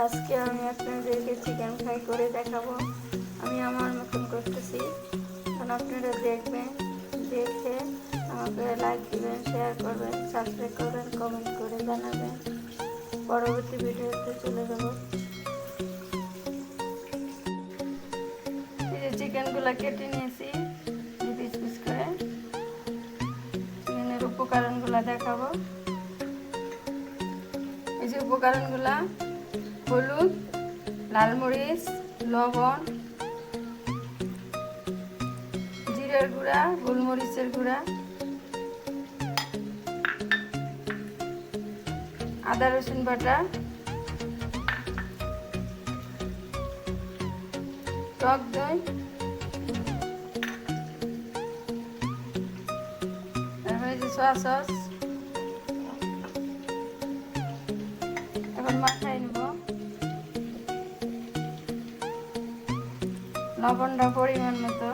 আজকে আমি আপনাদেরকে চিকেন ফ্রাই করে দেখাবো। আমি আমার মতন করতেছি, কারণ আপনারা দেখবেন, দেখে আমাকে লাইক দিবেন, শেয়ার করবেন, সাবস্ক্রাইব করবেন, কমেন্ট করে জানাবেন। পরবর্তী ভিডিওতে চলে যাব। এই যে চিকেনগুলো কেটে নিয়েছি পিস পিস করে। চিকেনের উপকরণগুলো দেখাবো। এই যে উপকরণগুলো: হলুদ, লাল মরিচ, লবণ, জিরার গুঁড়া, গোলমরিচের গুঁড়া, আদা রসুন বাটা, টক দই, তারপরে যে সয়া সস। এখন মাখাই নেব। লবণটা পরিমাণ মতো,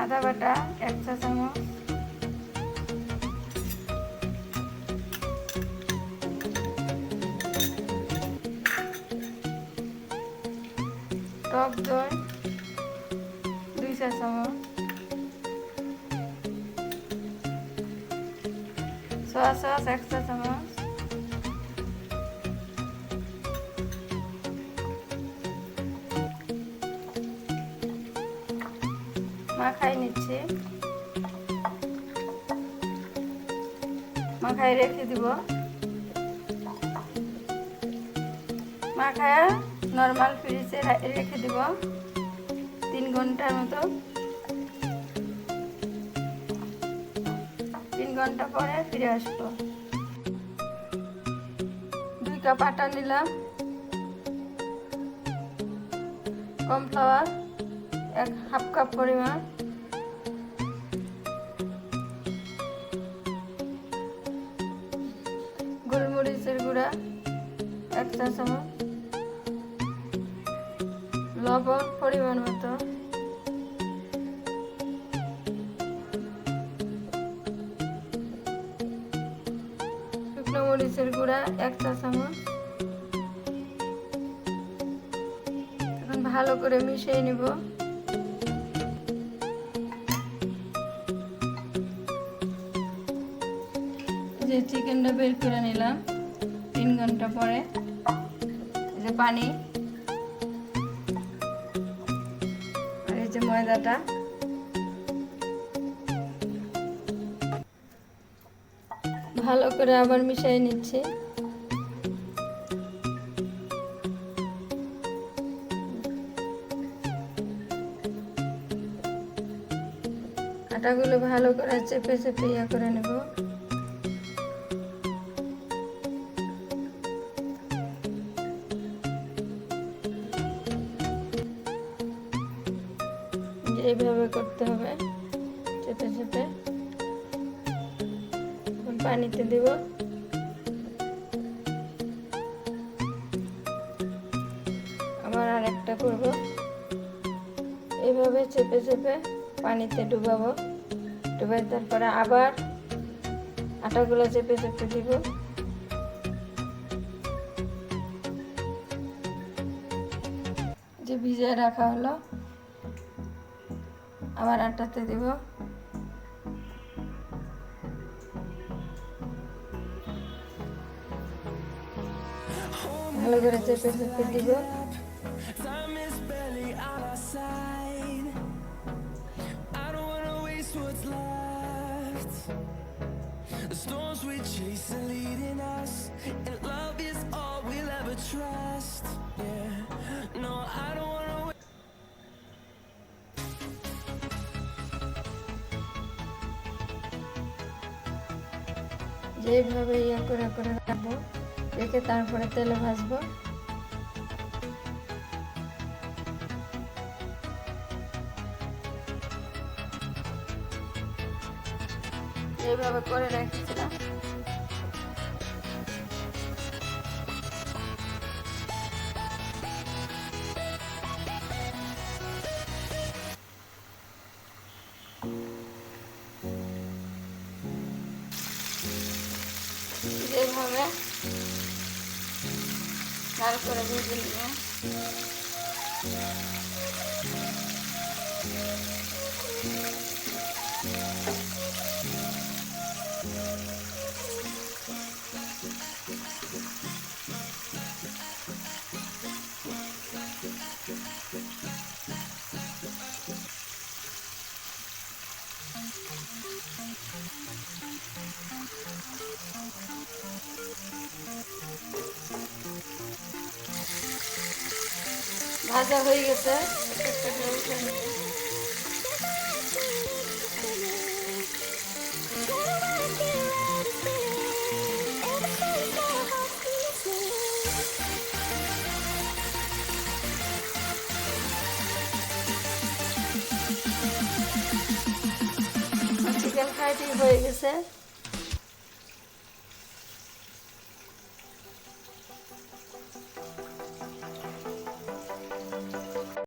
আদা বাটা 1 চা চামচ, টক দই 2 চা চামচ, সয়া সস 1 চা চামচ, মাখাই নিচ্ছি। মাখাই রেখে দিব। মাখায় নর্মাল ফ্রিজে রেখে দিব 3 ঘন্টার মতো। 3 ঘন্টা পরে ফিরে আসবো। 2 কাপ আটা নিলাম, কর্নফ্লাওয়ার হাফ কাপ পরিমাণ, গোলমরিচের গুঁড়া 1 চা চামচ, লবণ পরিমাণ মতো, শুকনো মরিচের গুঁড়া 1 চা চামচ। এখন ভালো করে মিশিয়ে নিব। যে চিকেনটা বের করে নিলাম 3 ঘন্টা পরে। এই যে পানি, আর এই যে ময়দাটা। ভালো করে আবার মিশিয়ে নিচ্ছি। আটাগুলো ভালো করে চেপে চেপে করে নেব। এইভাবে করতে হবে, চেপে চেপে। পানিতে দিব। আবার আরেকটা করব। এইভাবে চেপে চেপে পানিতে ডুবাবো। ডুবাই তারপরে আবার আটাগুলো চেপে চেপে দিব। যে ভিজিয়ে রাখা হলো আবার আটাতে দিব। ভালো করে চেপে চেপে দিব। যেভাবে করে করে রাখবো, রেখে তারপরে তেলে ভাজবো। এইভাবে করে রেখেছিলাম। লাল করে ভেজে নিব। ভাজা হয়ে গেছে, একটা করে উঠে নিব। চিকেন ফ্রাইটি হয়ে গেছে।